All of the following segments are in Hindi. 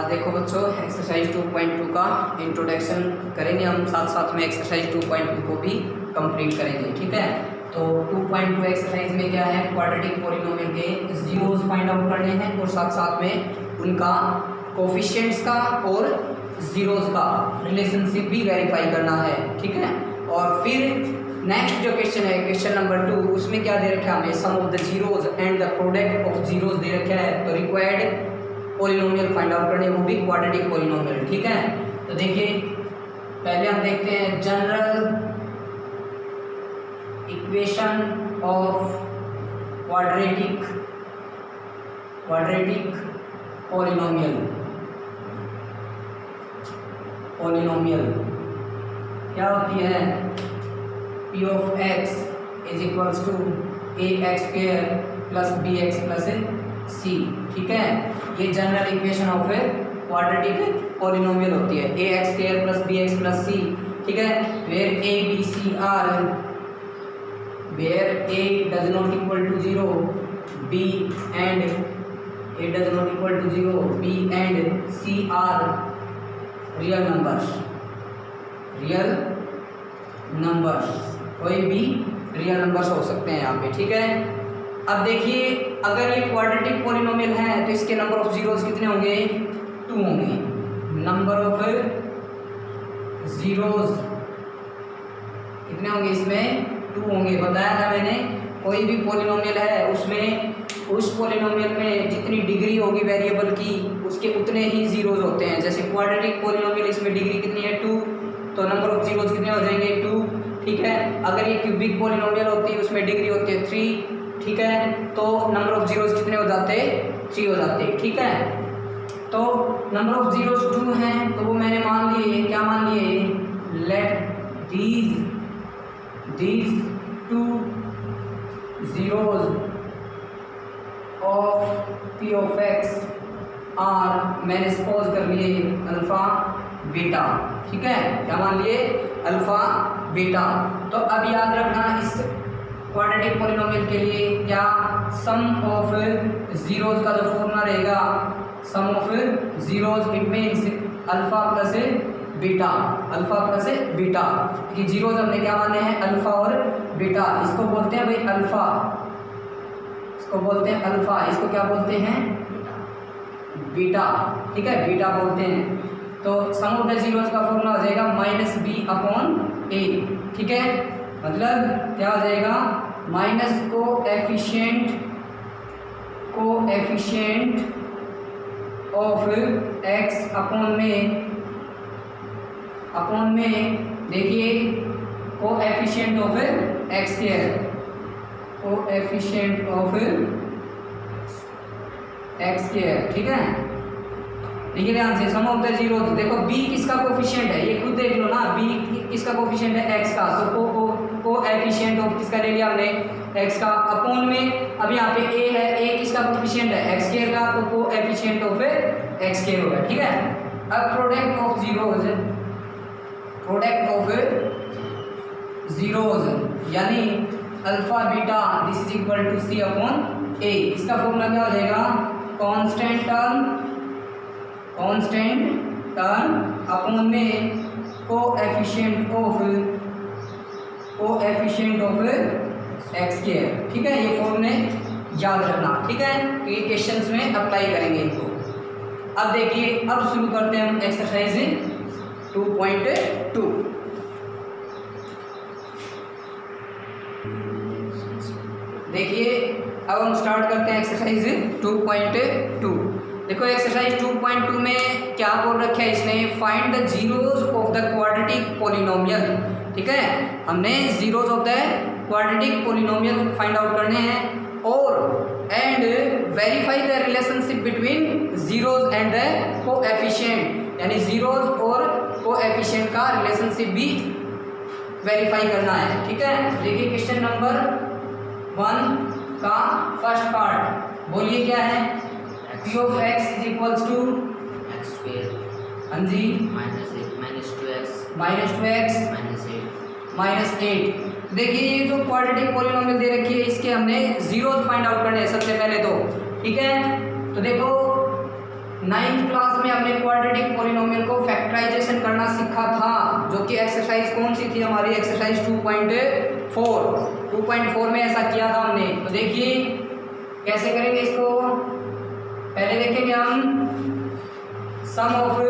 देखो बच्चों, एक्सरसाइज 2.2 का इंट्रोडक्शन करेंगे हम, साथ साथ में एक्सरसाइज 2.2 को भी कंप्लीट करेंगे। ठीक है, तो 2.2 एक्सरसाइज में क्या है, क्वाड्रेटिक पॉलिनोमियल के जीरोस फाइंड आउट करने हैं और साथ साथ में उनका कोफिशिएंट्स का और जीरोस का रिलेशनशिप भी वेरीफाई करना है। ठीक है, और फिर नेक्स्ट जो क्वेश्चन है, क्वेश्चन नंबर 2, उसमें क्या दे रखा है हमें, sum of the zeros and the product of zeros दे रखा है। तो रिक्वायर्ड पॉलिनोमियल फाइंड आउट करने, वो भी क्वाड्रेटिक पॉलिनोमियल। ठीक है, तो देखिए पहले हम देखते हैं general equation of quadratic polynomial क्या होती है, p of x is equals to ax square plus bx plus c। ठीक है, ये general equation of quadratic polynomial होती है, ax square plus bx plus c। ठीक है, where a b c are, where a does not equal to 0, b and a does not equal to 0, b and c are real numbers, कोई भी रियल नंबर्स हो सकते हैं यहाँ पे। ठीक है, अब देखिए अगर ये क्वाड्रेटिक पॉलिनोमियल है तो इसके नंबर ऑफ जीरोस कितने होंगे, 2 होंगे। नंबर ऑफ जीरोस कितने होंगे, इसमें 2 होंगे। बताया था मैंने, कोई भी पॉलिनोमियल है उसमें उस पॉलिनोमियल में जितनी डिग्री होगी वेरिएबल की, उसके उतने ही जीरोस होते हैं। जैसे क्वाड्रेटिक पॉलिनोमियल, इसमें डिग्री कितनी है, 2, तो नंबर ऑफ जीरोस कितने हो जाएंगे, 2। ठीक है, अगर ये क्यूबिक पॉलिनोमियल होती है उसमें डिग्री होती है 3। ठीक है, तो नंबर ऑफ जीरोस कितने हो जाते, 3 हो जाते। ठीक है, तो नंबर ऑफ जीरोस 2 हैं, तो वो मैंने मान लिए, क्या मान लिए, let these 2 zeros of p of x are, मैंने सपोज कर लिए अल्फा बीटा। ठीक है, क्या मान लिए, अल्फा बीटा। तो अब याद रखना इस क्वाड्रेटिक पॉलिनोमियल के लिए क्या, सम ऑफ जीरोस का जो फॉर्मूला रहेगा, sum of zeros it means alpha plus beta, कि जीरोस हमने क्या माने हैं, अल्फा और बीटा। इसको बोलते हैं भाई अल्फा, इसको बोलते हैं अल्फा, इसको क्या बोलते हैं, बीटा। ठीक है, बीटा बोलते हैं। तो सम ऑफ द जीरोस का फॉर्मूला हो जाएगा -b/a। ठीक है, मतलब क्या हो जाएगा, minus coefficient of x upon में देखिए coefficient of x square, coefficient of x square. ठीक है, देखिए ध्यान से, सम ऑफ द जीरोस, देखो b किसका कोफिशिएंट है, ये खुद देख लो ना, b किसका कोफिशिएंट है, x का। तो कोएफिशिएंट ऑफ किसका ले लिया हमने, x का, अपॉन में अब यहाँ पे a है, a किसका कोफिशिएंट है, x स्क्वायर का, तो कोएफिशिएंट ऑफ x स्क्वायर होगा। ठीक है, अब प्रोडक्ट ऑफ जीरोस यानी alpha beta, this is equal to c upon a। इसका फॉर्मूला क्या हो जाएगा, कांस्टेंट टर्म अपॉन में कोएफिशिएंट ऑफ x स्क्वायर। ठीक है, ये फॉर्मूले याद रखना। ठीक है, ये क्वेश्चंस में अप्लाई करेंगे इनको। अब देखिए, अब शुरू करते हैं हम एक्सरसाइज 2.2। देखिए अब हम स्टार्ट करते हैं एक्सरसाइज 2.2। देखो एक्सरसाइज 2.2 में क्या बोल रखा है इसने, find the zeros of the quadratic polynomial. ठीक है, हमने zeros of the quadratic polynomial find out करने हैं, और and verify the relationship between zeros and the coefficient, यानी जीरोस और कोएफिशिएंट का रिलेशनशिप भी वेरीफाई करना है। ठीक है, देखिए क्वेश्चन नंबर 1 का फर्स्ट पार्ट, बोलिए क्या है, p of x is equals to x square, हाँ जी, -2x -8। देखिए ये जो क्वाड्रेटिक पॉलिनोमियल दे रखी है, इसके हमने जीरोस फाइंड आउट करने हैं सबसे पहले तो। ठीक है, तो देखो 9th क्लास में हमने क्वाड्रेटिक पॉलिनोमियल को फैक्टराइजेशन करना सीखा था, जो कि एक्सरसाइज कौन सी थी हमारी, एक्सरसाइज 2.4 में ऐसा किया था हमने। तो देखिए कैसे करेंगे इसको। पहले देखेंगे हम सम ऑफ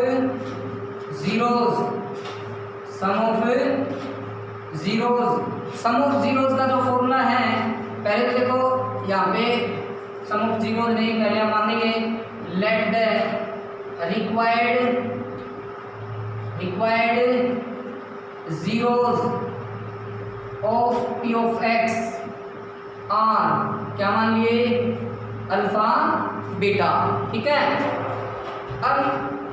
जीरोज का जो फॉर्मूला है, पहले तो देखो यहाँ पे सम ऑफ जीरोज नहीं, पहले हम मानेंगे let the required zeros of P of X are, क्या मान लिए, अल्फा बीटा। ठीक है, अब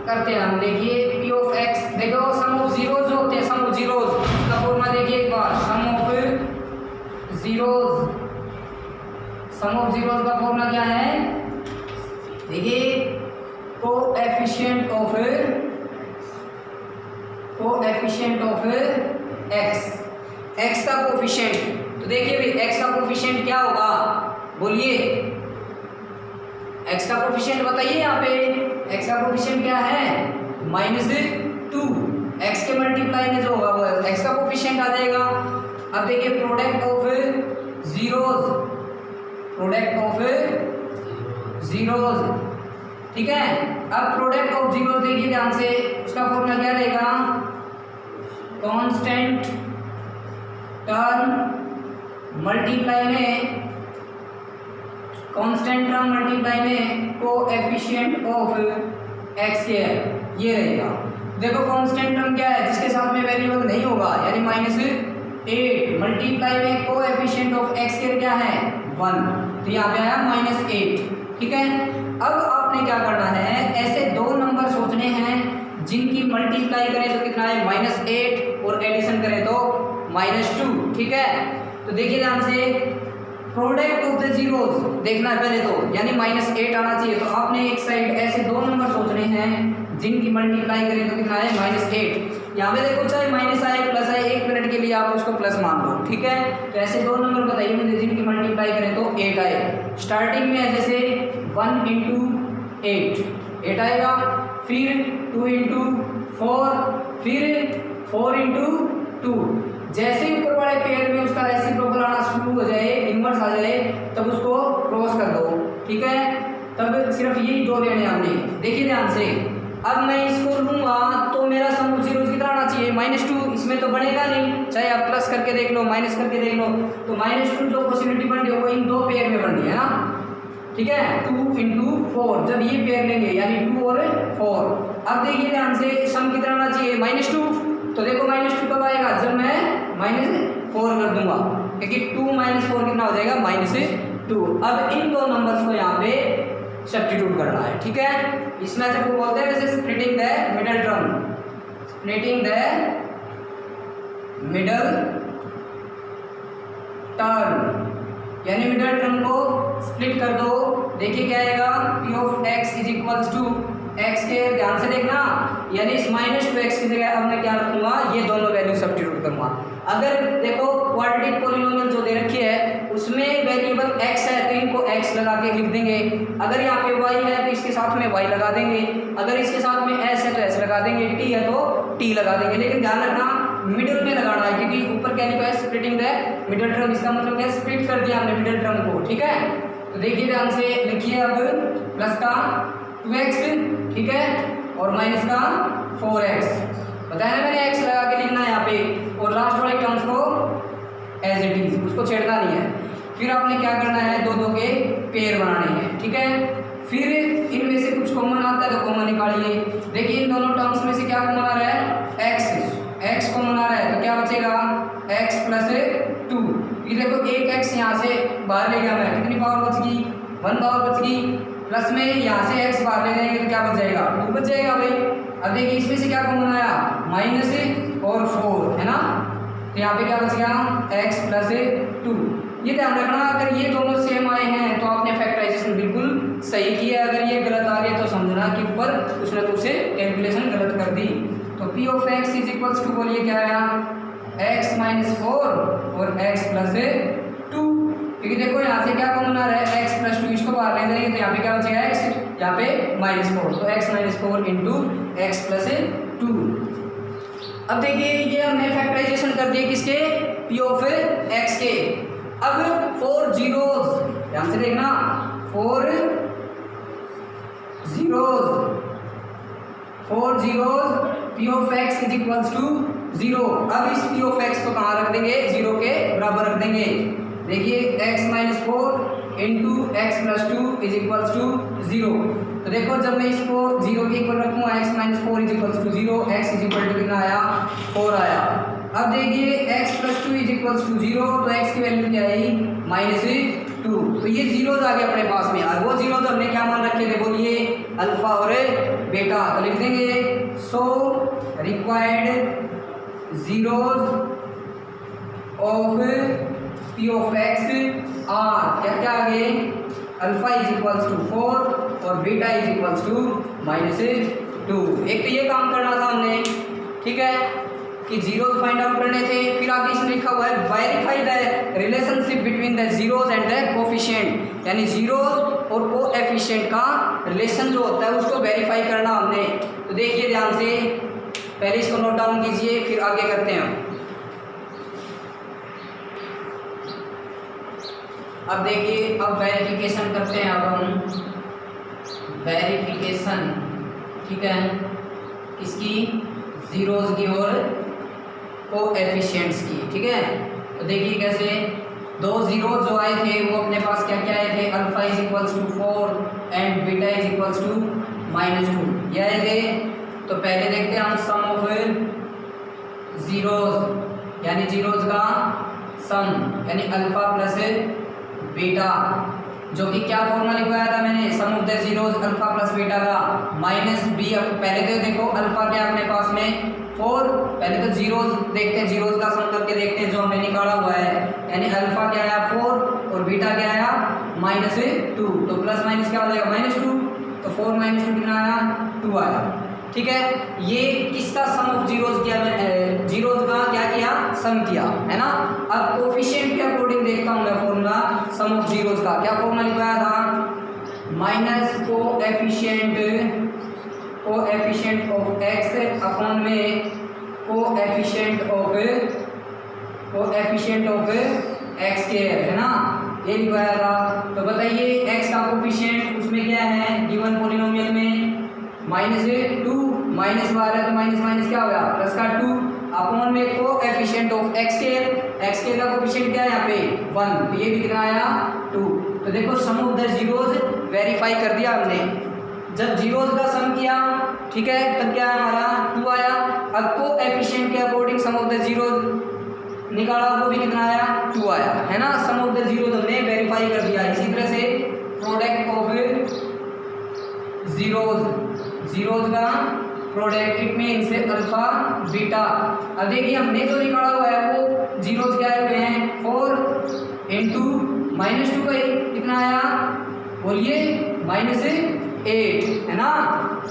करते हैं हम। देखिए पी ऑफ एक्स, देखो सम ऑफ जीरोज जो होते हैं, सम ऑफ जीरोज का फॉर्मूला देखिए एक बार, सम ऑफ जीरोज का फॉर्मूला क्या है, देखिए कोएफिशिएंट ऑफ एक्स का कोएफिशिएंट। तो देखिए भाई एक्स का कोएफिशिएंट क्या होगा, बोलिए एक्स का कोएफिशिएंट बताइए। यहाँ पे एक्स का कोएफिशिएंट क्या है, -2। एक्स के मल्टीप्लाई में जो होगा वो एक्स का कोएफिशिएंट आ जाएगा। अब देखिए प्रोडक्ट ऑफ जीरोज, ठीक है। अब प्रोडक्ट ऑफ जीरोज देखिए ध्यान से, उसका फॉर्मूला क्या रहेगा, कांस्टेंट टर्म मल्टीप्लाई में कोएफिशिएंट ऑफ एक्स स्क्वायर, ये रहेगा। देखो कांस्टेंट टर्म क्या है, जिसके साथ में वेरिएबल नहीं होगा, यानी -8 मल्टीप्लाई में कोएफिशिएंट ऑफ एक्स स्क्वायर क्या है, 1, तो यहाँ पे आया -8। ठीक है, अब आपने क्या करना है, ऐसे दो नंबर सोचने हैं जिनकी मल्टीप्लाई करें तो कितना है, -8, और एडिशन करें तो -2। ठीक है, तो देखिए ध्यान से, प्रोडक्ट ऑफ द जीरोज देखना है पहले तो, यानी -8 आना चाहिए। तो आपने एक साइड ऐसे दो नंबर सोचने हैं जिनकी मल्टीप्लाई करें तो कितना है, -8। यहाँ पे देखो चाहे माइनस आए प्लस आए, 1 मिनट के लिए आप उसको प्लस मान लो। ठीक है, तो ऐसे दो नंबर बताइए मुझे जिनकी मल्टीप्लाई करें तो 8 आए। स्टार्टिंग में है जैसे 1 × 8 आएगा, फिर 2 × 4, फिर 4 × 2। जैसे ही ऊपर वाले पेयर में उसका रेसिप्रोकल आना शुरू हो जाए, इन्वर्स आ जाए, तब उसको क्रॉस कर दो। ठीक है, तब सिर्फ यही दो लेने हमने। देखिए ध्यान से, अब मैं इसको लूँगा तो मेरा सम ऑफ जीरोज कितना आना चाहिए, -2। इसमें तो बढ़ेगा नहीं, चाहे आप प्लस करके देख लो, माइनस करके देख लो, तो -2 जो पॉसिबिलिटी बन रही है वो इन दो पेयर में बन रही है ना। ठीक है, 2 × 4, जब ये पेयर लेंगे यानी 2 और 4। अब देखिए ध्यान से, सम कितना आना चाहिए, -2। तो देखो -2 कब आएगा, जब मैं -4 कर दूंगा, क्योंकि 2 - 4 कितना हो जाएगा, -2। अब इन दो नंबर्स को यहाँ पे सब्स्टिट्यूट करना है। ठीक है, इस मेथड को बोलते हैं वैसे स्प्लिटिंग द मिडल टर्म, यानी मिडल टर्म को स्प्लिट कर दो। देखिए क्या आएगा, P of x is equals to X के, ध्यान से देखना, यानी इस -2x की जगह अब मैं क्या रखूंगा, ये दोनों वैल्यू सब्स्टिट्यूट करूंगा। अगर देखो क्वाड्रेटिक पॉलिनोमियल जो दे रखी है उसमें वेरिएबल x है तो इनको x लगा के लिख देंगे, अगर यहाँ पे y है तो इसके साथ में y लगा देंगे, अगर इसके साथ में s है तो s लगा देंगे, t है तो t लगा देंगे। लेकिन ध्यान रखना मिडिल में लगाना है, क्योंकि ऊपर क्या लिखा है, स्प्लिटिंग द मिडल टर्म, इसका मतलब क्या है, स्प्लिट कर दिया हमने मिडल टर्म को। ठीक है, तो देखिए ध्यान से लिखिए, अब प्लस का 2x, ठीक है, और माइनस का 4x, बताया ना मैंने, x लगा के लिखना है यहाँ पे, और लास्ट वाले टर्म्स को एज इट इज, उसको छेड़ना नहीं है। फिर आपने क्या करना है, दो के पेयर बनाने हैं। ठीक है, फिर इनमें से कुछ कॉमन आता है तो कॉमन निकालिए। देखिए इन दोनों टर्म्स में से क्या कॉमन आ रहा है, x कॉमन आ रहा है, तो क्या बचेगा, x + 2। ये देखो एक x यहाँ से बाहर ले गया मैं, कितनी पावर बच गई, 1 पावर बच गई, प्लस में यहाँ से x बाहर ले जाएंगे तो क्या बच जाएगा, 2 बच जाएगा भाई। अब देखिए इसमें से क्या कॉमन आया, -4 और 4 है ना, तो यहाँ पे क्या बच गया, x + 2। ये ध्यान रखना, अगर ये दोनों सेम आए हैं तो आपने फैक्टराइजेशन बिल्कुल सही किया, अगर ये गलत आ गए तो समझना कि ऊपर कुछ ना कुछ से कैलकुलेशन गलत कर दी। तो P of x is equals to, बोलिए क्या आया, x - 4 और x + 2, क्योंकि देखो यहाँ से क्या कॉमन आ रहा है, x + 2, इसको बाहर ले जाएंगे तो यहाँ पे क्या बचेगा, x यहाँ पे -4, तो x - 4 इंटू एक्स प्लस 2। अब देखिए ये हमने फैक्टराइजेशन कर दिया किसके, p ऑफ x के। अब 4 जीरोज, ध्यान से देखना, 4 zeros p of x is equals to 0। अब इस p ऑफ x को कहाँ रख देंगे, 0 के बराबर रख देंगे। देखिए x - 4 into X plus 2 is equals to 0। तो देखो जब मैं इसको 0 के इक्वल रखूँगा, x - 4 is equals to 0, x is equal to कितना आया, 4 आया। अब देखिए x plus 2 is equals to 0, तो x की वैल्यू क्या आई, -2। तो ये जीरोज आ गए अपने पास में, और वो जीरोज हमने क्या मान रखे थे, बोलिए अल्फा और बीटा। तो लिख देंगे so required zeros of p of x are क्या क्या आ गए, अल्फा इज इक्वल्स टू 4 और बीटा इज इक्वल्स टू -2। एक तो ये काम करना था हमने, ठीक है, कि जीरोज फाइंड आउट करने थे। फिर आगे इसमें लिखा हुआ है verify the relationship between the zeros and the coefficient, यानी जीरोज और कोएफिशिएंट का रिलेशन जो होता है उसको वेरीफाई करना हमने। तो देखिए ध्यान से, पहले इसको नोट डाउन कीजिए, फिर आगे करते हैं हम। अब देखिए, अब वेरिफिकेशन करते हैं। अब हम वेरिफिकेशन, ठीक है, किसकी, जीरोज की और कोएफिशिएंट्स की, ठीक है। तो देखिए कैसे, दो जीरोज जो आए थे वो अपने पास क्या क्या आए थे, alpha is equals to 4 and beta is equals to -2, ये आए थे। तो पहले देखते हैं हम सम ऑफ जीरोज, यानी जीरोज का सम, यानी अल्फा प्लस बीटा, जो कि क्या फॉर्मूला लिखवाया था मैंने, sum of the zeros alpha plus beta का -b। पहले तो देखो अल्फा क्या अपने पास में 4, पहले तो जीरोज देखते हैं, जीरोज का सम करके देखते हैं जो हमने निकाला हुआ है, यानी अल्फा क्या आया 4 और बीटा क्या आया -2। तो प्लस माइनस क्या हो जाएगा, -2, तो 4 - 2 कितना आया, 2 आया, ठीक है। ये किसका सम ऑफ जीरोज किया, मैं जीरोज का क्या किया, सम किया, है ना। अब कोफिशिएंट के अकॉर्डिंग देखता हूँ मैं फॉर्मूला सम ऑफ जीरोज का, क्या फॉर्मूला लिखवाया था, minus coefficient of x upon में कोएफिशिएंट ऑफ x स्क्वायर, है ना, ये लिखवाया था। तो बताइए x का कोएफिशिएंट उसमें क्या है, गिवन पॉलिनोमियल में -2, माइनस वाला है तो माइनस माइनस क्या होगा, प्लस का 2 अपॉन में कोएफिशिएंट ऑफ x स्क्वायर का कोएफिशिएंट क्या है यहाँ पे 1, तो ये भी कितना आया 2। तो देखो सम ऑफ द जीरोज वेरीफाई कर दिया हमने। जब जीरोज का सम किया, ठीक है, तब क्या है हमारा 2 आया। अब कोएफिशिएंट के according sum of the zeros निकाला, वो भी कितना आया, 2 आया, है ना। सम ऑफ द जीरोज हमने वेरीफाई कर दिया। इसी तरह से प्रोडक्ट ऑफ जीरोज का product, it means alpha beta. अब देखिए हमने जो निकाला हुआ है वो जीरोज क्या हुए हैं, 4 इंटू -2 का कितना आया, बोलिए -8, है ना।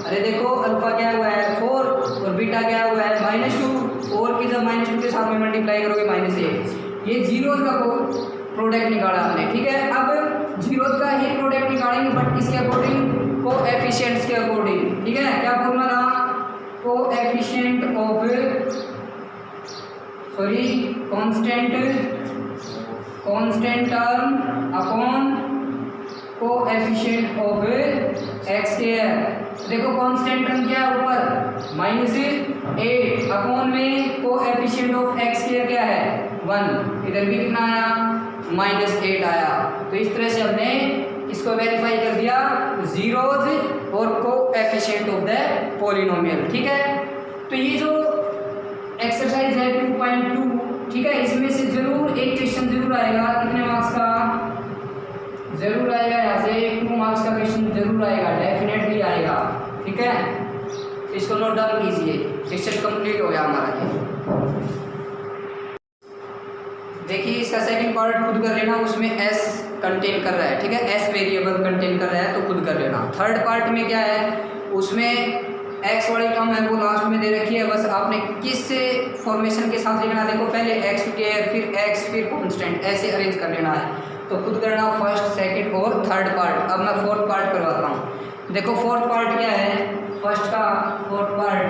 अरे देखो अल्फा क्या हुआ है 4 और बीटा क्या हुआ है -2, और की जब -2 के साथ में मल्टीप्लाई करोगे -8। ये जीरोज का प्रोडक्ट निकाला हमने, ठीक है। अब जीरोज का ही प्रोडक्ट निकालेंगे, बट किसके अकॉर्डिंग, कोएफिशिएंट्स के अकॉर्डिंग, ठीक है। क्या फॉर्मूला था, coefficient of constant term upon coefficient of x square. देखो कांस्टेंट टर्म क्या है ऊपर -8 अपॉन में कोएफिशिएंट ऑफ x स्क्वायर क्या है 1, इधर भी कितना आया -8 आया। तो इस तरह से हमने इसको वेरीफाई कर दिया, जीरोज और कोएफिशिएंट ऑफ द पॉलिनोमियल, ठीक है। तो ये जो एक्सरसाइज है 2.2, ठीक है, इसमें से जरूर एक क्वेश्चन जरूर आएगा, कितने मार्क्स का जरूर आएगा, यहाँ से 2 मार्क्स का क्वेश्चन जरूर आएगा, डेफिनेटली आएगा, ठीक है। इसको नोट डाउन कीजिए। क्वेश्चन कंप्लीट हो गया हमारा ये। देखिए इसका सेकंड पार्ट खुद कर लेना, उसमें s कंटेन कर रहा है, ठीक है, s वेरिएबल कंटेन कर रहा है, तो खुद कर लेना। थर्ड पार्ट में क्या है, उसमें x वाली टर्म है वो लास्ट में दे रखी है, बस आपने किस फॉर्मेशन के साथ लिखना, देखो पहले x स्क्वायर फिर x फिर कांस्टेंट, ऐसे अरेंज कर लेना है। तो खुद करना फर्स्ट सेकंड और थर्ड पार्ट। अब मैं फोर्थ पार्ट करवाता हूँ। देखो फोर्थ पार्ट क्या है, फर्स्ट का fourth part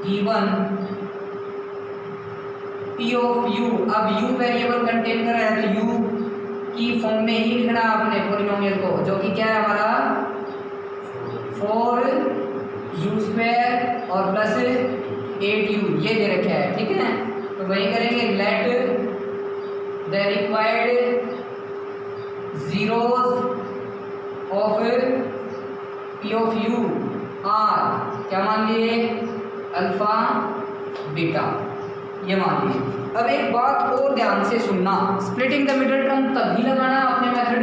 given P of you. अब यू वेरिएबल कंटेन कर रहा है तो यू की फॉर्म में ही लिखना है आपने पॉलिनोमियल को, जो कि क्या है हमारा 4u² और प्लस 8u ये दे रखा है, ठीक है। तो वही करेंगे, let the required zeros of P of U are, क्या मान लिए, अल्फा बीटा, ये मान लिए। अब एक बात और ध्यान से सुनना, स्प्लिटिंग द मिडिल टर्म तभी लगाना अपने मेथड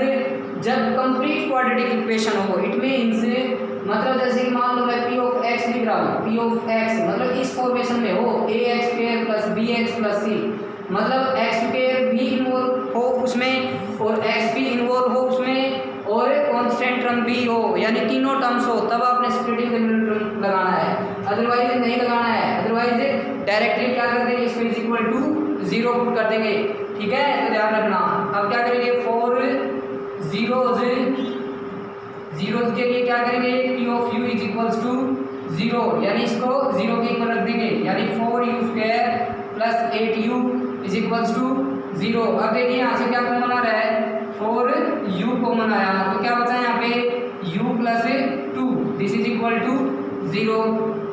जब कंप्लीट क्वाड्रेटिक इक्वेशन हो। इट मीन्स मतलब जैसे कि मान लो मैं पी ऑफ एक्स लिख रहा हूँ, पी ऑफ एक्स मतलब इस फॉर्मेशन में हो a x square plus b x plus c, मतलब एक्स स्क्वायर भी इन्वॉल्व हो उसमें और एक्स भी इन्वॉल्व हो उसमें और कांस्टेंट टर्म भी हो, यानी तीनों टर्म्स हो, तब आपने स्प्लिटिंग द मिडिल टर्म लगाना है, अदरवाइज नहीं लगाना है। अदरवाइज डायरेक्टली क्या कर देंगे, इसको इज इक्वल टू 0 पुट कर देंगे, ठीक है। तो ध्यान रखना। अब क्या करेंगे, 4 जीरोज के लिए क्या करेंगे, P of U is equals to 0, यानी इसको 0 के इक्वल रख देंगे, यानी 4u² plus 8u is equals to 0। अब देखिए यहाँ से क्या कॉमन आ रहा है, 4u कॉमन आया, तो क्या बचा यहाँ पे u plus 2, this is equal to 0।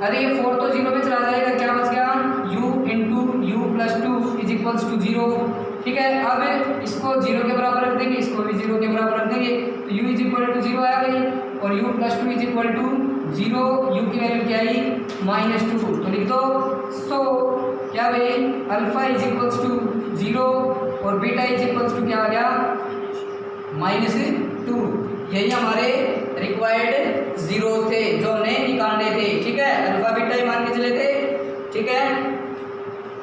अरे ये 4 तो 0 में चला जाएगा, क्या बच गया, u into U plus 2 is equals to 0, ठीक है। अब इसको 0 के बराबर रख देंगे, इसको भी 0 के बराबर रख देंगे, तो u इज इक्वल टू 0 आया भाई, और u plus 2 is equal to 0, u की वैल्यू क्या आई, -2, तो लिख दो। सो क्या भाई, अल्फा इज इक्वल्स टू 0 और बीटा इज इक्वल्स टू क्या आ गया, -2। यही हमारे रिक्वायर्ड जीरो थे जो हमने निकालने थे, ठीक है। अल्फा बीटा ही मान के चले थे, ठीक है।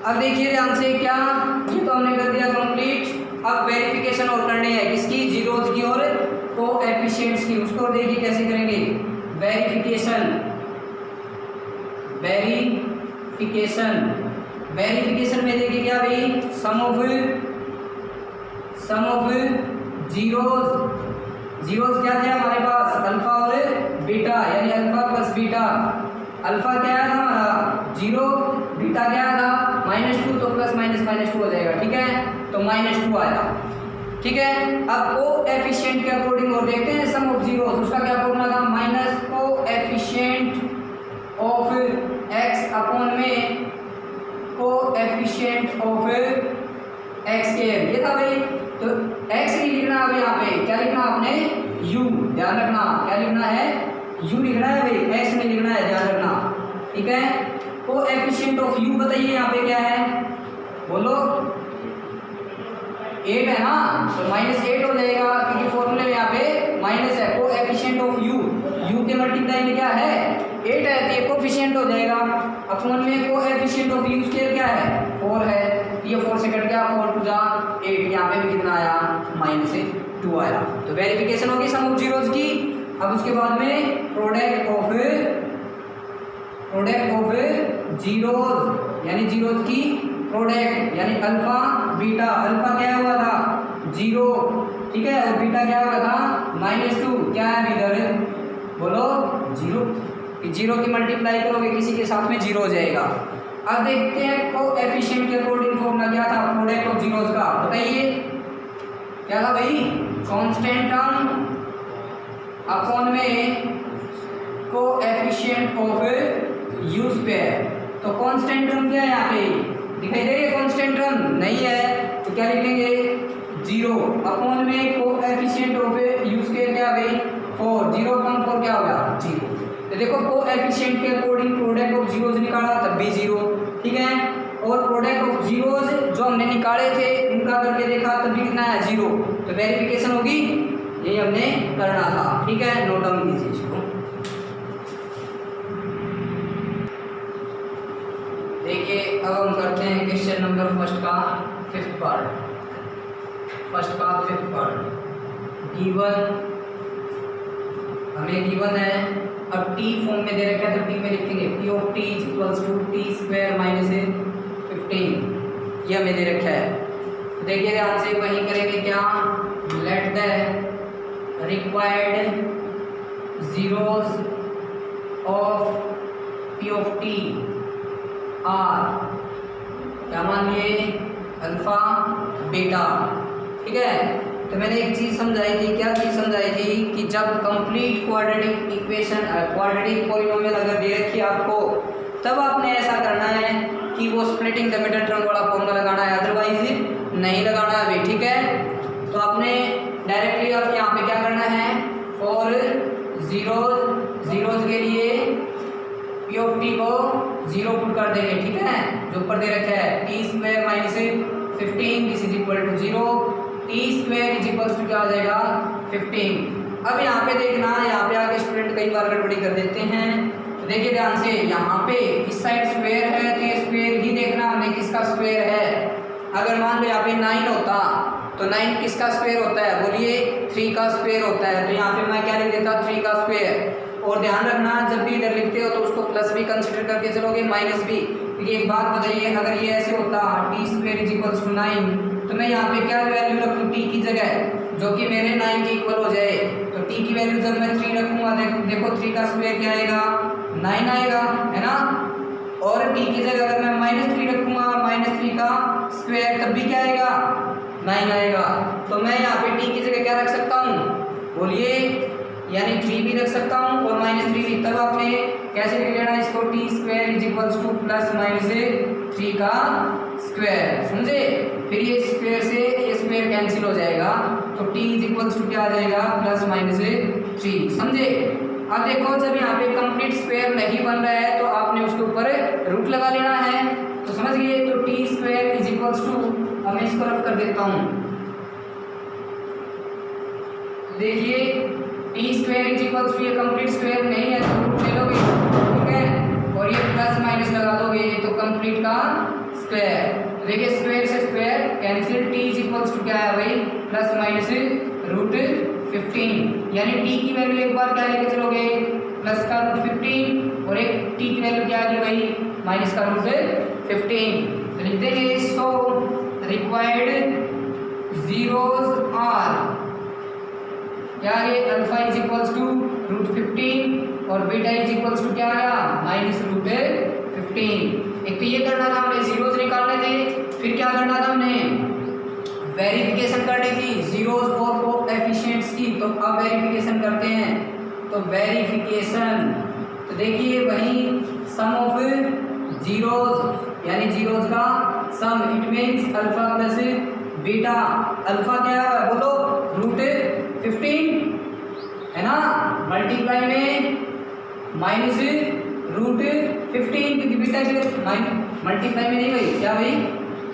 अब देखिए ध्यान से, क्या ये तो हमने कर दिया कंप्लीट। अब वेरिफिकेशन और करने हैं किसकी, जीरोज की और कोएफिशिएंट्स की। उसको देखिए कैसे करेंगे, वेरिफिकेशन में देखिए क्या भाई, सम ऑफ जीरोज क्या थे हमारे पास, अल्फा और बीटा, यानी अल्फा प्लस बीटा। अल्फा क्या था हमारा 0, बीटा क्या था -2, तो प्लस -2 हो जाएगा, ठीक है। तो -2 आया, ठीक है। अब कोएफिशिएंट के अकॉर्डिंग और देखते हैं सम ऑफ जीरोज, उसका क्या फॉर्मूला था, minus coefficient of x upon में कोएफिशिएंट ऑफ x के, ये था भाई। तो x नहीं लिखना अब यहाँ पे, क्या लिखना आपने, u, ध्यान रखना, क्या लिखना है, u लिखना है भाई, x नहीं लिखना है, ध्यान रखना, ठीक है। कोएफिशिएंट ऑफ u बताइए यहाँ पे क्या है, बोलो, 8 है ना, तो -8 हो जाएगा, क्योंकि फॉर्मूले में यहाँ पे माइनस है। कोएफिशिएंट ऑफ u के मल्टीप्लाई में क्या है, 8 है, तो ये कोएफिशिएंट हो जाएगा। अपॉन में कोएफिशिएंट ऑफ u² क्या है, 4 है, ये 4 से कट गया, 4 टू जा 8, यहाँ पे भी कितना आया, -2 आया। तो वेरिफिकेशन होगी सम ऑफ जीरोज की। अब उसके बाद में प्रोडक्ट ऑफ जीरोज, यानी जीरोज की प्रोडक्ट, यानी अल्फा बीटा। अल्फा क्या हुआ था 0, ठीक है, और बीटा क्या हुआ था -2, क्या है इधर, बोलो 0। 0 की मल्टीप्लाई करोगे किसी के साथ में 0 हो जाएगा। अब देखते हैं कोएफिशिएंट के अकॉर्डिंग फॉर्मूला क्या था प्रोडक्ट ऑफ जीरोज का, बताइए क्या था भाई, कांस्टेंट टर्म अपॉन में कोएफिशिएंट ऑफ u²। तो कांस्टेंट टर्म क्या है यहाँ पे, दिखाई दे रही है कांस्टेंट टर्म, नहीं है, तो क्या लिखेंगे 0 अपॉन में कोएफिशिएंट ऑफ u² क्या भाई 4, 0 अपॉन 4 क्या होगा 0। तो देखो कोएफिशिएंट के अकॉर्डिंग प्रोडक्ट ऑफ जीरोज निकाला तब भी 0, ठीक है। और प्रोडक्ट ऑफ जीरोज जो हमने निकाले थे उनका करके देखा तब भी कितना है 0। तो वेरिफिकेशन होगी, यही हमने करना था, ठीक है। नोट डाउन कीजिए इसको। देखिए अब हम करते हैं क्वेश्चन नंबर फर्स्ट का फिफ्थ पार्ट। गिवन, हमें गिवन है, अब टी फॉर्म में दे रखा है तो टी में लिखेंगे p of t is equals to t² - 15, ये हमें दे रखा है। तो देखिए ध्यान से वही करेंगे क्या, late the required zeros of P of T R, क्या मान लिए, अल्फा बीटा। ठीक है, तो मैंने एक चीज़ समझाई थी, क्या चीज़ समझाई थी कि जब complete quadratic equation quadratic polynomial अगर दे रखी है आपको, तब आपने ऐसा करना है कि वो स्प्लिटिंग द मिडल टर्म वाला फॉर्मूला लगाना है, अदरवाइज नहीं लगाना है भाई। ठीक है, तो आपने डायरेक्टली अब यहाँ पे क्या करना है, फॉर जीरोज के लिए पी ऑफ टी को 0 पुट कर देंगे। ठीक है, जो ऊपर दे रखा है t square minus 15 this is equal to 0, t square is equal to क्या आ जाएगा 15। अब यहाँ पे देखना, यहाँ पे आके स्टूडेंट कई बार गड़बड़ी कर देते हैं, तो देखिए ध्यान से, यहाँ पे इस साइड स्क्वायर है तो ये स्क्वायर ही देखना हमने किसका स्क्वायर है। अगर मान लो यहाँ पे 9 होता तो 9 किसका स्क्वायर होता है, बोलिए 3 का स्क्वायर होता है, तो यहाँ पे मैं क्या लिख देता 3 का स्क्वायर। और ध्यान रखना जब भी इधर लिखते हो तो उसको प्लस भी कंसिडर करके चलोगे, माइनस भी, क्योंकि एक बात बताइए, अगर ये ऐसे होता t square is equal to 9 तो मैं यहाँ पे क्या वैल्यू रखूँ टी की जगह, जो कि मेरे 9 के इक्वल हो जाए, तो टी की वैल्यू जब मैं 3 रखूँगा, देखो 3 का स्क्वायर क्या आएगा 9 आएगा, है ना। और टी की जगह अगर मैं -3 रखूँगा, -3 का स्क्वायर, तब भी क्या आएगा 9 आएगा। तो मैं यहाँ पे टी की जगह क्या रख सकता हूँ, बोलिए, यानी 3 भी रख सकता हूँ और -3 भी। तब आपने कैसे लिख लेना इसको, T square is equal two plus minus 3 का स्क्वायर, समझे। फिर ये स्क्वायर से ये स्क्वायर कैंसिल हो जाएगा, तो टी इज इक्वल टू क्या आ जाएगा प्लस माइनस 3, समझे। अब देखो जब यहाँ पे कंप्लीट स्क्वायर नहीं बन रहा है तो आपने उसके ऊपर रूट लगा लेना है, तो समझ गए। तो t square is equal to, अब मैं इसको रफ कर देता हूँ, देखिए t square is equal to, ये कंप्लीट स्क्वायर नहीं है तो रूट ले लोगे, ठीक है, और ये प्लस माइनस लगा दोगे तो कंप्लीट का स्क्वायर। देखिए स्क्वायर से square cancel, t is equal to क्या है भाई प्लस माइनस रूट 15, यानी टी की वैल्यू एक बार क्या लेके चलोगे प्लस का रूट 15 और एक टी की वैल्यू क्या आ गई भाई माइनस का रूट 15। तो लिख देंगे सो रिक्वायर्ड जीरोज आर क्या है, alpha is equals to root 15 और बीटा इज इक्वल्स टू क्या आया माइनस रूट 15। एक तो ये करना था हमने, जीरोज निकालने थे, फिर क्या करना था हमने वेरिफिकेशन करनी थी जीरोज और कोएफिशिएंट्स की। तो अब वेरिफिकेशन करते हैं, तो वेरिफिकेशन, तो देखिए वही सम ऑफ जीरोज यानी जीरोज का sum, it means alpha plus beta. Alpha क्या है बोलो रूट 15 है ना, मल्टीप्लाई में माइनस रूट 15, क्योंकि बीटा की मल्टीप्लाई में नहीं भाई, क्या भाई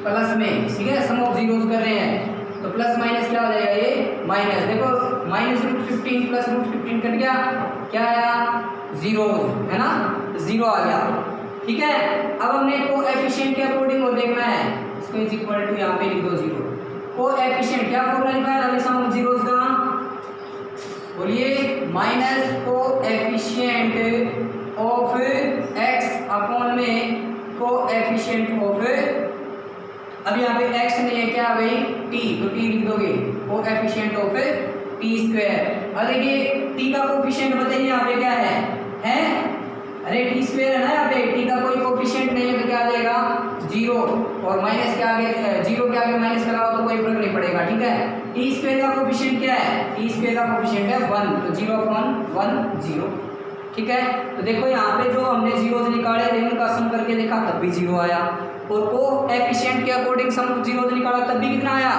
प्लस में, ठीक है, सम ऑफ जीरोज कर रहे हैं तो प्लस माइनस क्या हो जाएगा ये माइनस। देखो minus root 15 plus root 15 cut गया, क्या आया जीरोज, है ना, 0 आ गया, ठीक है। अब हमने कोएफिशिएंट के अकॉर्डिंग वो देखना है, इसको इज इक्वल टू यहाँ पे लिख दो 0। कोएफिशिएंट क्या फॉर्मूला निकाला है सम ऑफ जीरोज का, बोलिए minus coefficient of x upon में कोएफिशिएंट ऑफ, अब यहाँ पे x नहीं है क्या भाई t, तो t लिख दोगे कोएफिशिएंट ऑफ t स्क्वायर। अब देखिए t का कोएफिशिएंट बताइए यहाँ पे क्या है अरे t स्क्वायर है ना, यहाँ पे t का कोई कोएफिशिएंट नहीं है तो क्या आ जाएगा 0, और माइनस के आगे 0 के आगे माइनस लगाओ तो कोई फर्क नहीं पड़ेगा, ठीक है। टी स्क्वायर का कोएफिशिएंट क्या है, टी स्क्वायर का कोएफिशिएंट है 1, तो 0/1 0, ठीक है। तो देखो यहाँ पे जो हमने जीरोज निकाले थे उनका सम करके देखा तब भी 0 आया, और कोएफिशिएंट के अकॉर्डिंग सम ऑफ जीरोज निकाला तब भी कितना आया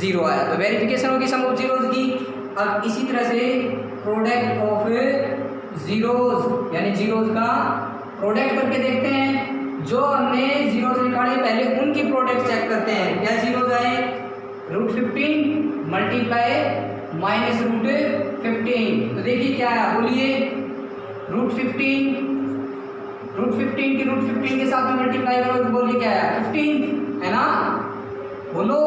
0 आया। तो वेरिफिकेशन होगी सम ऑफ जीरोज की। अब इसी तरह से प्रोडक्ट ऑफ जीरोज यानी जीरोज का प्रोडक्ट करके देखते हैं, जो हमने जीरोज निकाले पहले उनकी प्रोडक्ट चेक करते हैं। क्या जीरोज आए रूट 15 मल्टीप्लाई माइनस रूट 15, तो देखिए क्या है बोलिए रूट 15 की रूट 15 के साथ में मल्टीप्लाई करो तो बोलिए क्या है 15 है ना, बोलो,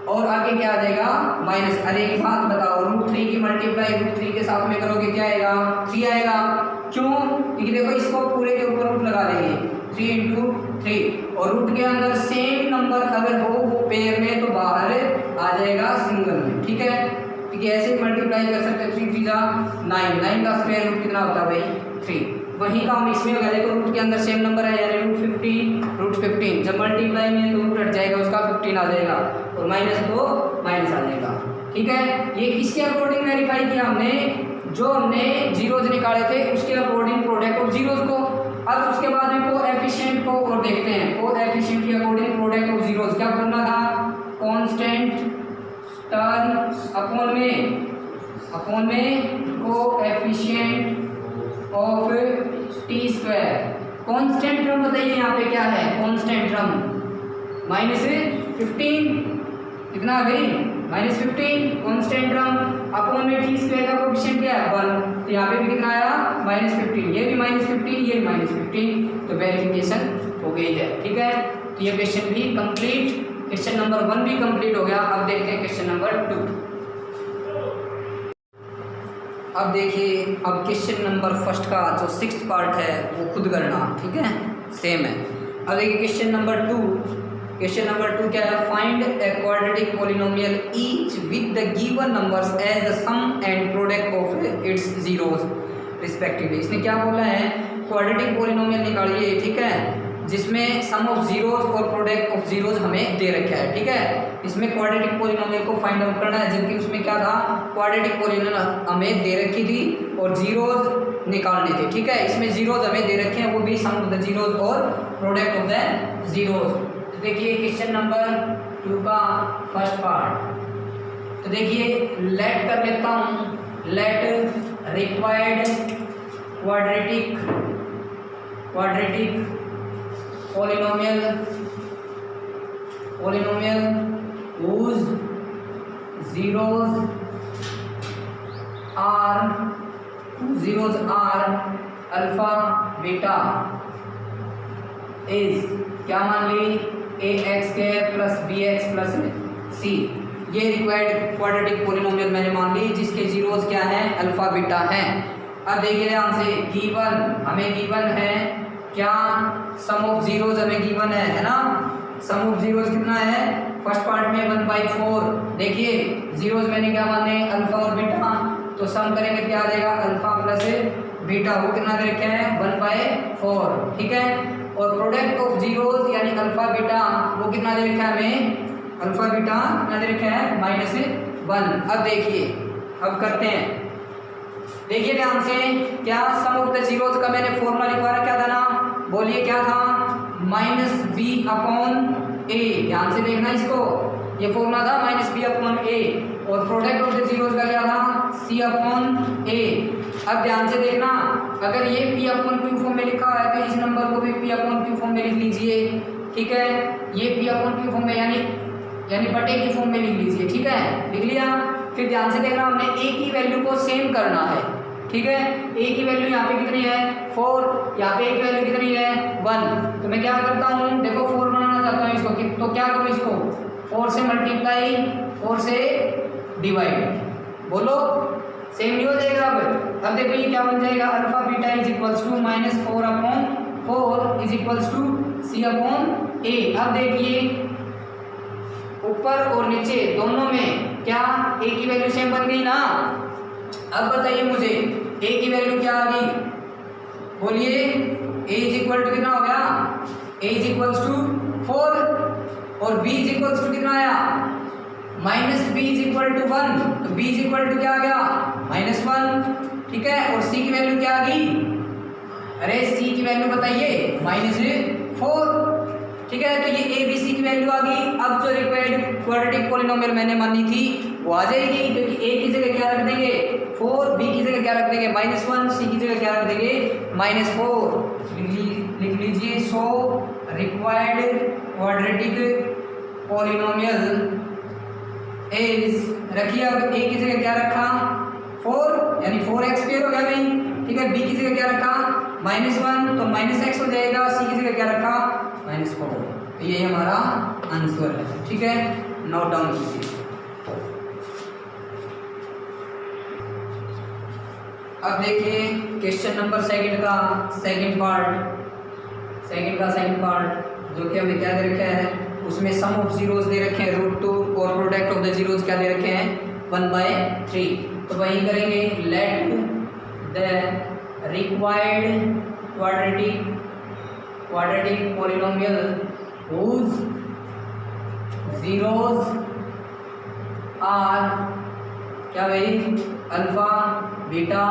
और आगे क्या आ जाएगा माइनस। अरे एक बात बताओ, रूट 3 की मल्टीप्लाई रूट 3 के साथ में करोगे क्या आएगा 3 आएगा, क्यों, क्योंकि देखो इसको पूरे के ऊपर रूट लगा देंगे 3 × 3, और रूट के अंदर सेम नंबर अगर हो वो पेयर में तो बाहर आ जाएगा सिंगल में, ठीक है। ठीक है, ऐसे मल्टीप्लाई कर सकते हैं। 3 3 जा 9, 9 का स्क्वायर रूट कितना होता है भाई 3। वही काम इसमें होगा, देखो रूट के अंदर सेम नंबर है यानी रूट 15 जब मल्टीप्लाई में तो रूट हट जाएगा उसका 15 आ जाएगा और माइनस को माइनस आ जाएगा। ठीक है, ये किसके अकॉर्डिंग वेरीफाई किया हमने, जो हमने जीरोज निकाले थे उसके अकॉर्डिंग प्रोडक्ट ऑफ जीरोज को। अब उसके बाद में कोएफिशिएंट को और देखते हैं, कोएफिशिएंट के अकॉर्डिंग प्रोडक्ट ऑफ जीरोज क्या करना था, कांस्टेंट टर्म अपॉन में coefficient of T square. Constant term बताइए यहाँ पे क्या है, कांस्टेंट टर्म -15 कितना भाई -15 कांस्टेंट टर्म अपॉन में टी स्क्वायर का कोएफिशिएंट क्या है 1, तो यहाँ पे भी कितना आया -15, ये भी -15 ये भी -15, तो वेरिफिकेशन हो गई है। ठीक है, तो ये क्वेश्चन भी कंप्लीट, क्वेश्चन नंबर 1 भी कंप्लीट हो गया। अब देखते हैं क्वेश्चन नंबर 2। अब देखिए, अब क्वेश्चन नंबर फर्स्ट का जो 6th पार्ट है वो खुद करना, ठीक है, सेम है। अब देखिए क्वेश्चन नंबर 2, क्वेश्चन नंबर 2 क्या है, find a quadratic polynomial each with the given numbers as the sum and product of its zeros respectively. इसने क्या बोला है, क्वाड्रेटिक पॉलिनोमियल निकालिए, ठीक है, जिसमें सम ऑफ जीरोज और प्रोडक्ट ऑफ जीरोज हमें दे रखा है। ठीक है, इसमें क्वाड्रेटिक पॉलिनोमियल को फाइंड आउट करना है, जबकि उसमें क्या था, क्वाड्रेटिक पॉलिनोमियल हमें दे रखी थी और जीरोज निकालने थे। ठीक है, इसमें जीरोज हमें दे रखे हैं, वो भी सम ऑफ द जीरोज और प्रोडक्ट ऑफ द जीरोज। तो देखिए क्वेश्चन नंबर 2 का फर्स्ट पार्ट, तो देखिए लेट कर लेता हूँ, late required quadratic polynomial whose zeros are alpha beta is क्या मान ली ax² plus bx plus c। ये रिक्वायर्ड क्वाड्रेटिक पॉलिनोमियल मैंने मान ली जिसके जीरोज क्या है, अल्फा बीटा है। अब देखिए ध्यान से, गिवन हमें गिवन है क्या, सम ऑफ जीरोज हमें गिवन है ना, सम ऑफ जीरोज कितना है, फर्स्ट पार्ट में 1/4। देखिए जीरोज मैंने क्या माने, अल्फा और बीटा, तो सम करेंगे क्या आ जाएगा, अल्फा प्लस बीटा, वो कितना दे रखा है 1/4। ठीक है, और प्रोडक्ट ऑफ जीरोज यानी अल्फा बीटा वो कितना दे रखा है हमें, अल्फा बीटा कितना दे रखा है -1। अब देखिए, अब करते हैं, देखिए ध्यान से, क्या सम ऑफ द जीरोज का मैंने फॉर्मूला लिखवा रखा था ना, बोलिए क्या था, -b/a। ध्यान से देखना इसको, ये फॉर्मूला था -b/a, और प्रोडक्ट ऑफ द जीरोज का क्या था, c/a। अब ध्यान से देखना, अगर ये p/q फॉर्म में लिखा है तो इस नंबर को भी p/q फॉर्म में लिख लीजिए। ठीक है, ये p/q फॉर्म में यानी बटे की फॉर्म में लिख लीजिए। ठीक है, लिख लिया। फिर ध्यान से देखना, हमने a की वैल्यू को सेम करना है। ठीक है, a की वैल्यू यहाँ पे कितनी है 4, यहाँ पे a की वैल्यू कितनी है 1। तो मैं क्या करता हूँ, देखो 4 बनाना चाहता हूँ इसको, तो क्या करूँ, इसको 4 से मल्टीप्लाई 4 से डिवाइड, बोलो सेम नहीं हो जाएगा। अब देखो ये क्या बन जाएगा, alpha beta is equals to -4/4 is equals to c/a। अब देखिए ऊपर और नीचे दोनों में क्या a की वैल्यू सेम बन गई ना। अब बताइए मुझे a की वैल्यू क्या आ गई, बोलिए a इज इक्वल टू कितना हो गया, a इज इक्वल्स टू 4 और b इज इक्वल्स टू कितना आया -b इज इक्वल टू 1, तो b इज इक्वल टू क्या आ गया -1। ठीक है, और c की वैल्यू क्या आ गई, अरे c की वैल्यू बताइए -4। ठीक है, तो ये a b c की वैल्यू आ गई। अब जो रिक्वायर्ड क्वाड्रेटिक पॉलिनोमियल मैंने मानी थी वो आ जाएगी, क्योंकि a की जगह क्या रख देंगे 4, b की जगह क्या रख देंगे -1, c की जगह क्या रख देंगे -4। लिख लीजिए, so required quadratic polynomial is, रखिए अब a की जगह क्या रखा 4 यानी 4x² हो गया भाई। ठीक है, b की जगह क्या रखा -1 तो -x हो जाएगा, c की जगह क्या रखा -4। तो ये हमारा आंसर है। ठीक है, नोट डाउन कीजिए। अब देखिए क्वेश्चन नंबर सेकंड का सेकंड पार्ट जो कि हमें क्या दे रखा है, उसमें सम ऑफ जीरोज दे रखे हैं √2 और प्रोडक्ट ऑफ द जीरोज क्या दे रखे हैं 1/3। तो वही करेंगे, let the required quadratic polynomial whose zeros are क्या भाई अल्फा बीटा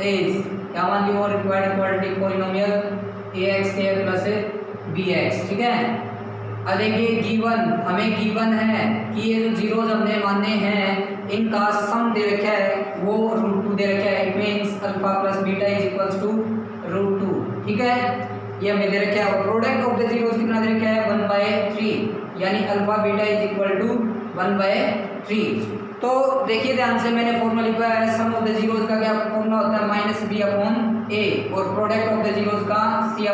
इज क्या मान लिया required quadratic polynomial ax² plus bx। ठीक है, अब देखिए गिवन हमें गिवन है कि ये जो जीरोज हमने माने हैं इनका सम दे रखा है वो √2 दे रखा है। It means alpha plus beta is equals to √2। ठीक है, ये हमें दे रखा है। और प्रोडक्ट ऑफ द जीरोज कितना दे रखा है 1/3, यानी alpha beta is equal to 1/3। तो देखिए ध्यान से मैंने फॉर्मूला लिखा है, सम ऑफ द जीरोज का क्या फॉर्मूला होता है -b/a और प्रोडक्ट ऑफ द जीरोज का c/a।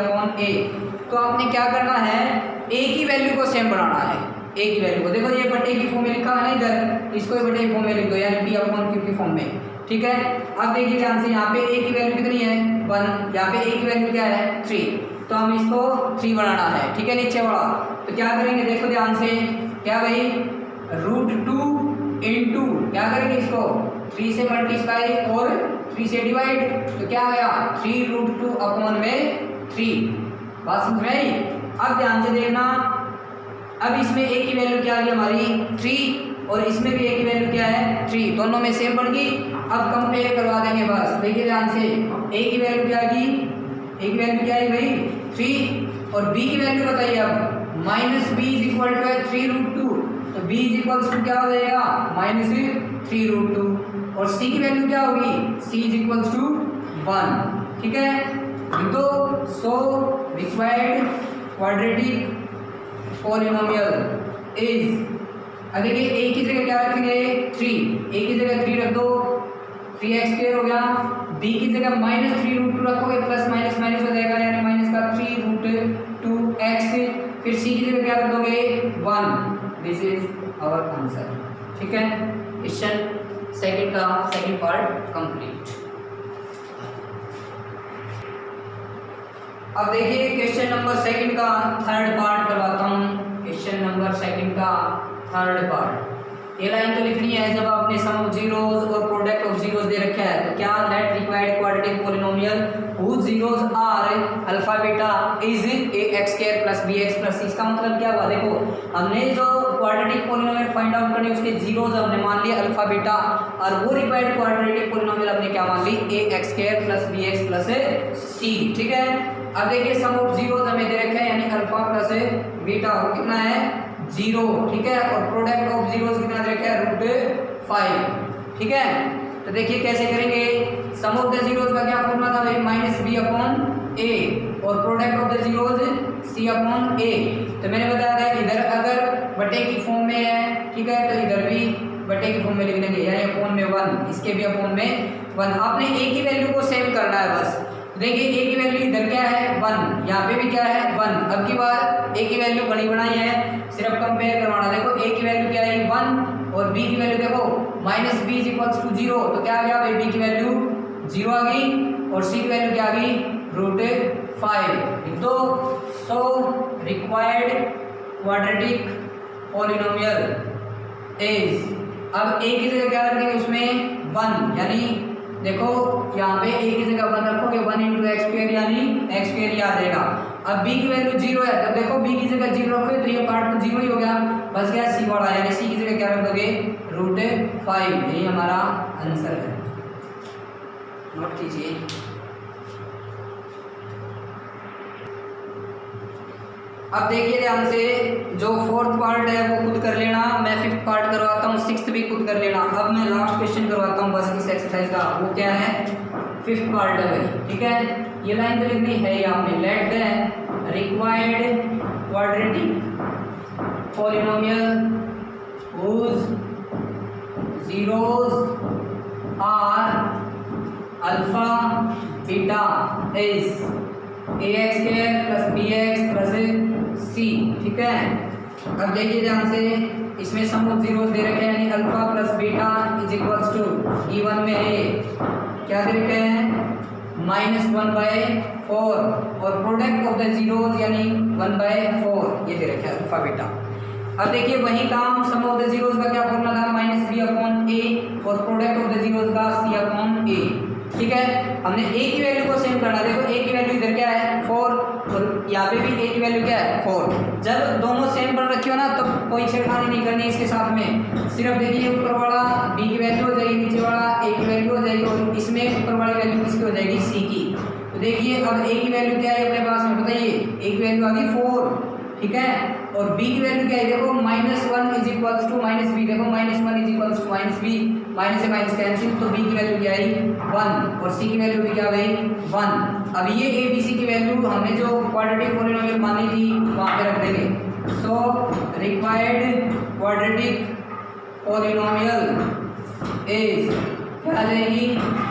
तो आपने क्या करना है, a की वैल्यू को सेम बनाना है। a की वैल्यू को देखो, ये बटे की फॉर्म में लिखा है ना इधर, इसको बटे की फॉर्म में लिख दो, यानी b/q की फॉर्म में। ठीक है, अब देखिए ध्यान से यहाँ पे a की वैल्यू कितनी है 1, यहाँ पे a की वैल्यू क्या है 3, तो हम इसको 3 बनाना है। ठीक है, नीचे वाला तो क्या करेंगे देखो ध्यान से, क्या भाई √2 इंटू क्या करेंगे इसको 3 से मल्टीप्लाई और 3 से डिवाइड, तो क्या आया 3√2/3। बात समझ में आई? अब ध्यान से देखना, अब इसमें a की वैल्यू क्या आ गई हमारी 3 और इसमें भी a की वैल्यू क्या है 3, दोनों में सेम पड़ गई। अब कंपेयर करवा देंगे बस। देखिए ध्यान से, a की वैल्यू क्या आएगी, a की वैल्यू क्या है भाई 3 और b की वैल्यू बताइए। अब -b इज इक्वल टू 3√2, तो b इज इक्वल टू क्या हो जाएगा -3√2 और c की वैल्यू क्या होगी c इज इक्वल टू 1। ठीक है, तो so required quadratic polynomial is, अब देखिए a की जगह क्या रखेंगे 3, a की जगह 3 रख दो, 3x² हो गया। b की जगह -3√2 रखोगे, प्लस माइनस माइनस हो जाएगा, यानी माइनस का 3√2x। फिर c की जगह क्या रख दोगे 1। This is our answer. ठीक है, क्वेश्चन सेकंड का सेकंड पार्ट कंप्लीट। अब देखिए क्वेश्चन नंबर सेकंड का थर्ड पार्ट करवाता हूँ। क्वेश्चन नंबर सेकंड का थर्ड पार्ट, ये लाइन तो लिखनी है जब आपने सम ऑफ जीरोज और प्रोडक्ट ऑफ जीरोज दे रखा है, तो क्या let required quadratic polynomial whose zeros are alpha beta is ax² plus bx plus c। इसका मतलब क्या हुआ, देखो हमने जो क्वाड्रेटिक पॉलिनोमियल फाइंड आउट करने उसके जीरोज हमने मान लिया अल्फा बीटा, और वो रिक्वायर्ड क्वाड्रेटिक पॉलिनोमियल हमने क्या मान ली ax² plus bx plus c। ठीक है, अब देखिए सम ऑफ जीरोज हमें दे रखा है, यानी अल्फा प्लस बीटा कितना है 0। ठीक है, और प्रोडक्ट ऑफ जीरोज कितना दे रखा है √5। ठीक है, तो देखिए कैसे करेंगे, सम ऑफ द जीरोज का क्या फॉर्मूला था भाई -b/a और product of the zeros c/a। तो मैंने बताया था इधर अगर बटे की फॉर्म में है, ठीक है, तो इधर भी बटे की फॉर्म में लिख देंगे, यानी अपॉन में 1, इसके भी अपॉन में 1। आपने a की वैल्यू को सेम करना है बस। देखिए a की वैल्यू इधर क्या है 1, यहाँ पे भी क्या है 1। अब की बार a की वैल्यू बड़ी बनाई है, सिर्फ कंपेयर करवाना। देखो a की वैल्यू क्या है 1 और b की वैल्यू देखो -b इज इक्वल्स टू 0, तो क्या आ गया भाई b की वैल्यू 0 आ गई और c की वैल्यू क्या आ गई √5। तो so required quadratic polynomial is, अब a की जगह क्या रखेंगे उसमें 1, यानी देखो यहाँ पे a की जगह 1 रखोगे 1 × x² यानी x² ही आ जाएगा। अब b की वैल्यू 0 है, तो देखो b की जगह 0 रखोगे तो ये पार्ट तो 0 ही हो गया, बस गया c वाला, यानी c की जगह क्या रख दोगे √5। यही हमारा आंसर है, नोट कीजिए। अब देखिए ध्यान से, जो फोर्थ पार्ट है वो खुद कर लेना, मैं फिफ्थ पार्ट करवाता हूँ, सिक्स्थ भी खुद कर लेना। अब मैं लास्ट क्वेश्चन करवाता हूँ बस इस एक्सरसाइज का, वो क्या है फिफ्थ पार्ट है भाई। ठीक है, ये लाइन तो लिखनी है ही आपने, late the required quadratic polynomial whose zeros are alpha beta is ax² plus bx plus c। ठीक है, अब देखिए ध्यान से, इसमें सम ऑफ जीरोस दे रखे हैं, यानी alpha plus beta is equals to given में है क्या दे रखे हैं -1/4 और प्रोडक्ट ऑफ द जीरोस यानी 1/4 ये दे रखे हैं अल्फा बीटा। अब देखिए वही काम, सम ऑफ द जीरोस का क्या फॉर्मूला था -b/a हमने ए की वैल्यू को सेम करना। देखो ए की वैल्यू इधर क्या है 4 और यहाँ पे भी ए की वैल्यू क्या है 4। जब दोनों सेम बन रखी हो ना तो कोई छेड़खानी नहीं करनी इसके साथ में। सिर्फ देखिए ऊपर वाला बी की वैल्यू हो जाएगी, नीचे वाला ए की वैल्यू हो जाएगी और इसमें ऊपर वाली वैल्यू किसकी हो जाएगी सी की। तो देखिए अब ए की वैल्यू क्या है अपने पास में बताइए, ए की वैल्यू आ गई 4, ठीक है। और b की वैल्यू क्या है देखो -1 इज इक्वल्स टू -b, देखो -1 is equals to -b, minus से माइनस कैंसिल, तो b की वैल्यू क्या आई 1 और c की वैल्यू भी क्या गई 1। अब ये a b c की वैल्यू हमने जो क्वाड्रेटिक पॉलिनोमियल मानी थी वहाँ पे रख देंगे। So required quadratic polynomial is क्या आ जाएगी,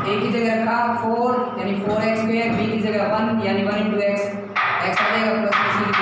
a की जगह रखा 4 यानी 4x², b की जगह 1 यानी 1 × x, x आ जाएगा प्लस c